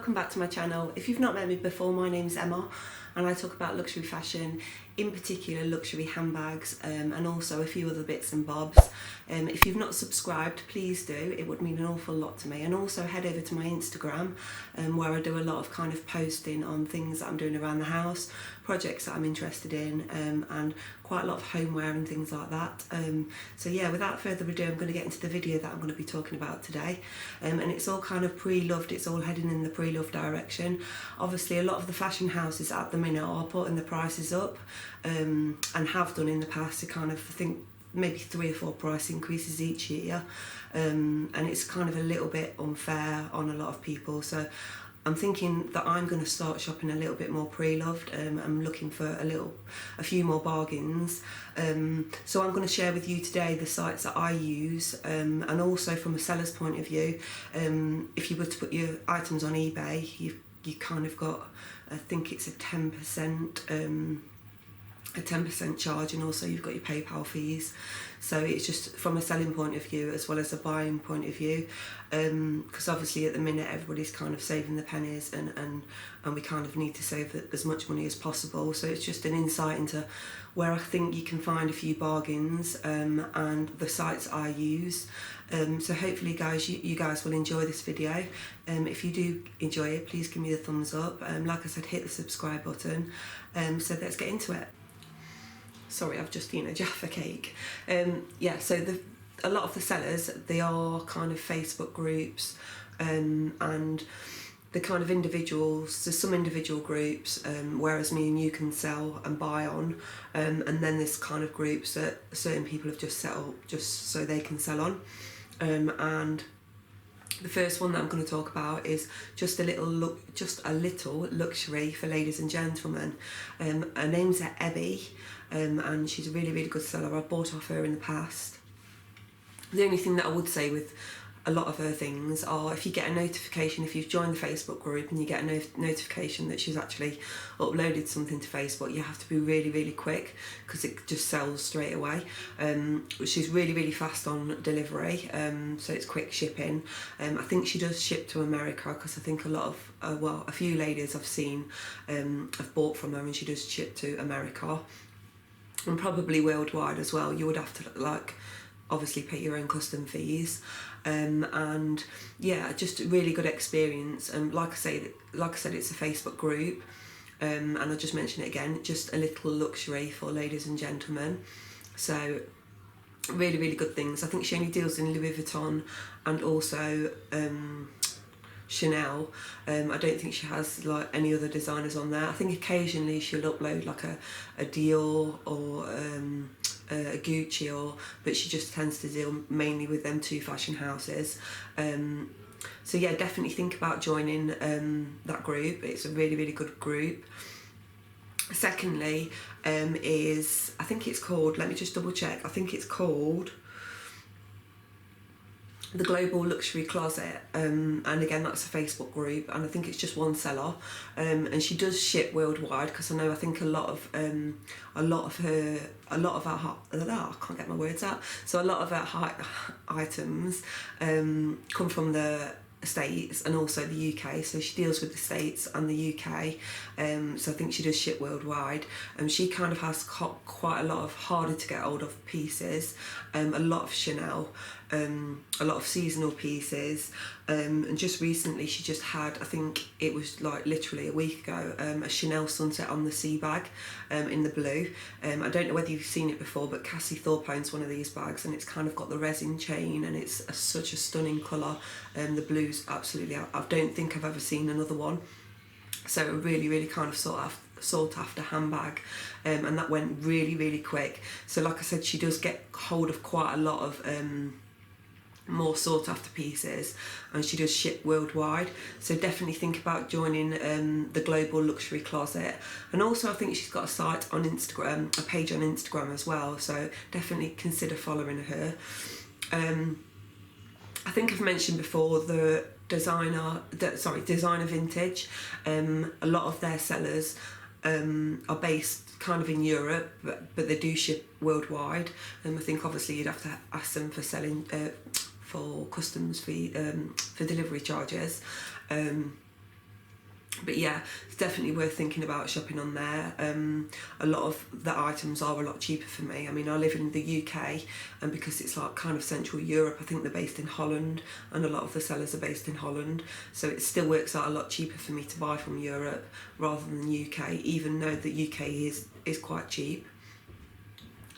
welcome back to my channel. If you've not met me before, my name's Emma and I talk about luxury fashion, in particular luxury handbags, and also a few other bits and bobs. If you've not subscribed, please do, it would mean an awful lot to me. And also head over to my Instagram where I do a lot of kind of posting on things that I'm doing around the house, projects that I'm interested in, and quite a lot of homeware and things like that. So yeah, without further ado, I'm going to get into the video that I'm going to be talking about today. And it's all kind of pre-loved, it's all heading in the pre-loved direction. Obviously a lot of the fashion houses at the minute are putting the prices up, and have done in the past to kind of, I think, maybe 3 or 4 price increases each year, and it's kind of a little bit unfair on a lot of people. So I'm thinking that I'm going to start shopping a little bit more pre-loved. I'm looking for a few more bargains. So I'm going to share with you today the sites that I use, and also from a seller's point of view. If you were to put your items on eBay, you kind of got, I think it's a 10% charge, and also you've got your PayPal fees. So it's just from a selling point of view as well as a buying point of view, because obviously at the minute everybody's kind of saving the pennies, and we kind of need to save as much money as possible. So it's just an insight into where I think you can find a few bargains, and the sites I use. So hopefully guys, you guys will enjoy this video. If you do enjoy it, please give me the thumbs up. Like I said, hit the subscribe button. So let's get into it. Sorry, I've just eaten a Jaffa cake. Yeah, so a lot of the sellers, they are kind of Facebook groups, and the kind of individuals. There's some individual groups, whereas me and you can sell and buy on, and then there's kind of groups that certain people have just set up just so they can sell on. And the first one that I'm going to talk about is just a little luxury for ladies and gentlemen. Her name's Ebby, and she's a really good seller. I've bought off her in the past. The only thing that I would say with a lot of her things are, if you get a notification, if you've joined the Facebook group and you get a notification that she's actually uploaded something to Facebook, you have to be really quick, because it just sells straight away. She's really fast on delivery, so it's quick shipping. I think she does ship to America, because I think a lot of, a few ladies I've seen have bought from her, and she does ship to America, and probably worldwide as well. You would have to obviously pay your own custom fees, and yeah, just a really good experience. And like I said, it's a Facebook group, and I'll just mention it again, just a little luxury for ladies and gentlemen. So really good things. I think she only deals in Louis Vuitton and also Chanel. I don't think she has any other designers on there. I think occasionally she'll upload a Dior or a Gucci, but she just tends to deal mainly with them 2 fashion houses. So yeah, definitely think about joining that group. It's a really good group. Secondly, is, I think it's called, let me just double check, I think it's called the Global Luxury Closet, and again that's a Facebook group, and I think it's just one seller, and she does ship worldwide, because I think a lot of her I can't get my words out. So a lot of her items come from the States and also the UK, so she deals with the States and the UK, so I think she does ship worldwide. She kind of has quite a lot of harder to get hold of pieces, a lot of Chanel, a lot of seasonal pieces, and just recently she just had, I think it was literally a week ago, a Chanel Sunset on the Sea bag, in the blue. I don't know whether you've seen it before, but Cassie Thorpe owns one of these bags, and it's kind of got the resin chain, and it's such a stunning colour. The blue's absolutely, I don't think I've ever seen another one. So a really kind of sought after handbag, and that went really quick. So like I said, she does get hold of quite a lot of more sought after pieces, and she does ship worldwide. So definitely think about joining the Global Luxury Closet. And also I think she's got a site on Instagram, a page on Instagram as well, so definitely consider following her. I think I've mentioned before the Designer Vintage. A lot of their sellers are based kind of in Europe, but they do ship worldwide. I think obviously you'd have to ask them for selling for customs fee, for delivery charges. But yeah, it's definitely worth thinking about shopping on there. A lot of the items are a lot cheaper for me. I mean, I live in the UK, and because it's like kind of Central Europe, I think they're based in Holland, and a lot of the sellers are based in Holland. So it still works out a lot cheaper for me to buy from Europe rather than UK, even though the UK is quite cheap.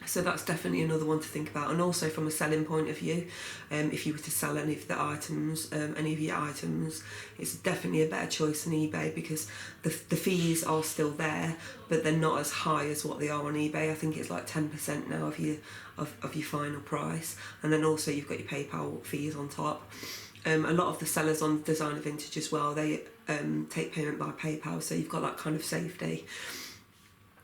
So that's definitely another one to think about. And also from a selling point of view, if you were to sell any of the items, any of your items, it's definitely a better choice than eBay, because the fees are still there, but they're not as high as what they are on eBay. I think it's like 10% now of your final price, and then also you've got your PayPal fees on top. A lot of the sellers on Designer Vintage as well, they take payment by PayPal, so you've got that kind of safety.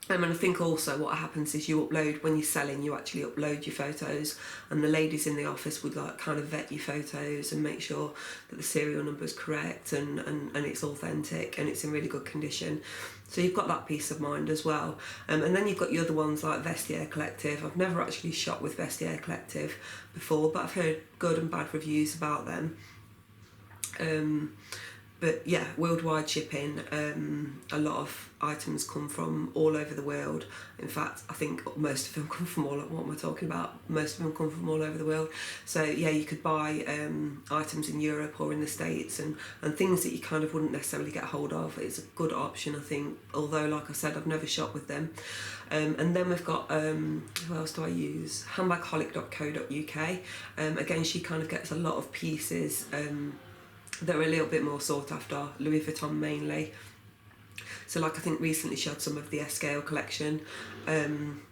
And I think also what happens is when you're selling, you actually upload your photos, and the ladies in the office would like kind of vet your photos and make sure that the serial number is correct and it's authentic and it's in really good condition. So you've got that peace of mind as well. And then you've got your other ones like Vestiaire Collective. I've never actually shopped with Vestiaire Collective before, but I've heard good and bad reviews about them. But yeah, worldwide shipping, a lot of items come from all over the world. In fact, I think most of them come from what am I talking about? Most of them come from all over the world. So yeah, you could buy items in Europe or in the States, and things that you kind of wouldn't necessarily get hold of. It's a good option, I think, although like I said, I've never shopped with them. And then we've got, who else do I use? Handbagholic.co.uk. Again, she kind of gets a lot of pieces that are a little bit more sought after, Louis Vuitton mainly. So like I think recently she had some of the S-Scale collection. And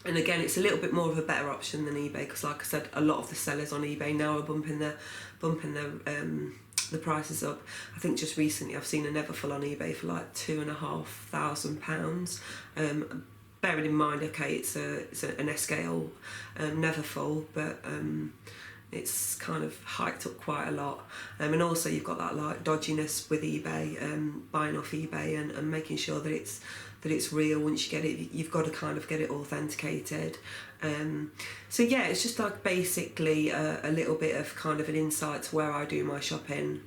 again, it's a little bit more of a better option than eBay, because like I said, a lot of the sellers on eBay now are bumping the prices up. I think just recently I've seen a Neverfull on eBay for like £2,500. Bearing in mind, okay, it's an S-Scale Neverfull, but it's kind of hiked up quite a lot. And also you've got that like dodginess with eBay, buying off eBay and making sure that it's real. Once you get it, you've got to kind of get it authenticated. So yeah, it's just like basically a little bit of kind of an insight to where I do my shopping.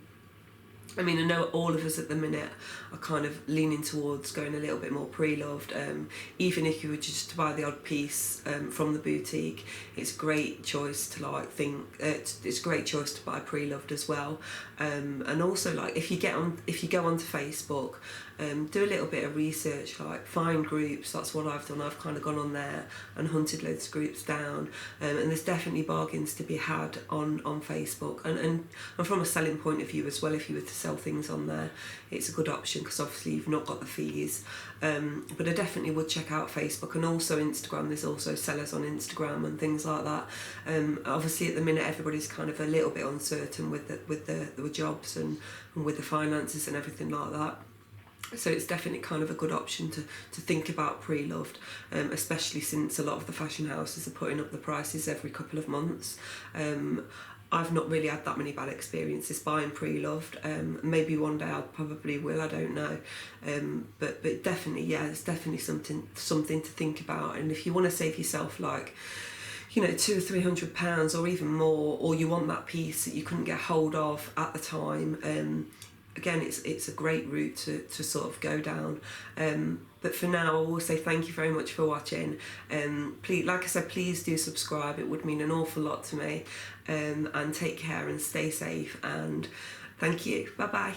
I mean, I know all of us at the minute are kind of leaning towards going a little bit more pre-loved. Even if you were just to buy the odd piece from the boutique, it's a great choice to like think. It's a great choice to buy pre-loved as well. And also, like if you go onto Facebook, do a little bit of research, like find groups. That's what I've done. I've kind of gone on there and hunted loads of groups down, and there's definitely bargains to be had on Facebook. And from a selling point of view as well, if you were to sell things on there, it's a good option because obviously you've not got the fees. But I definitely would check out Facebook and also Instagram. There's also sellers on Instagram and things like that. Obviously at the minute everybody's kind of a little bit uncertain with the jobs and with the finances and everything like that. So it's definitely kind of a good option to think about pre-loved, especially since a lot of the fashion houses are putting up the prices every couple of months. I've not really had that many bad experiences buying pre-loved. Maybe one day I probably will, I don't know. But definitely, yeah, it's definitely something to think about. And if you want to save yourself like, you know, £200 or £300 or even more, or you want that piece that you couldn't get hold of at the time, again, it's a great route to sort of go down. But for now, I will say thank you very much for watching. Please, like I said, please do subscribe. It would mean an awful lot to me. And take care and stay safe. And thank you. Bye bye.